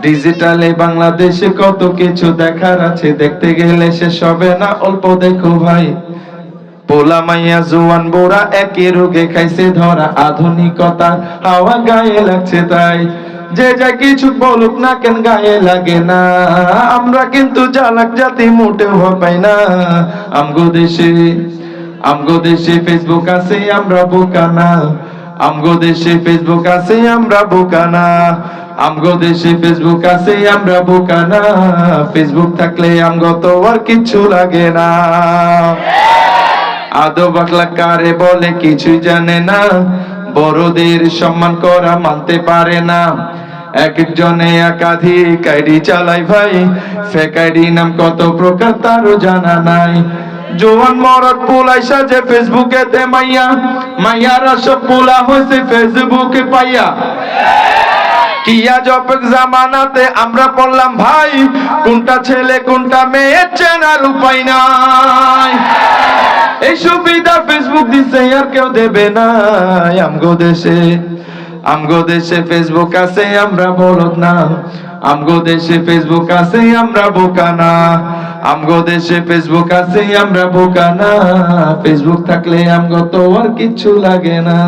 ডিজিটালে বাংলাদেশে কত কিছু দেখার আছে, দেখতে গেলে শেষ হবে না, অল্প দেখো ভাই। পোলা মাইয়া জোয়ান বোরা একই রোগে খাইছে ধরা, আধুনিকতার হাওয়া গায়ে লাগছে তাই। যে যা কিছু বলুক না কেন গায়ে লাগে না, আমরা কিন্তু চালাক জাতি মোটেও পাই না। আমগো দেশে ফেসবুক আছে আমরা বোকা না, আমগো দেশে ফেসবুক আছে আমরা বোকা না, আমগো দেশে ফেসবুক আছে আমরা বোকা না। ফেসবুক থাকলে আমগো তো আর কিচ্ছু লাগে না। আদো বাকলা কারে বলে কিছুই জানে না, বড়দের সম্মান করা মানতে পারে না। এক একজনে একাধিক আইডি চালাই ভাই, ফেক আইডি নাম কত প্রকার তারও জানা নাই। জোয়ান মরদ পোলাই সাজে ফেসবুকে তে মাইয়া, মাইয়ারা সব পোলা হয়েছে ফেসবুকে পাইয়া। কিয়া জপক জামানাতে আমরা পড়লাম ভাই, কোনটা ছেলে কোনটা মেয়ে চেনার উপায় নাই। এই সুবিধা ফেসবুক দিছে আর কেউ দেবে না। আমগো দেশে ফেসবুক আছে আমরা বলদ না, আমগো দেশে ফেসবুক আছে আমরা বোকা না, আমগো দেশে ফেসবুক আছে আমরা বোকা না। ফেসবুক থাকলে আমগো তো আর কিচ্ছু লাগে না।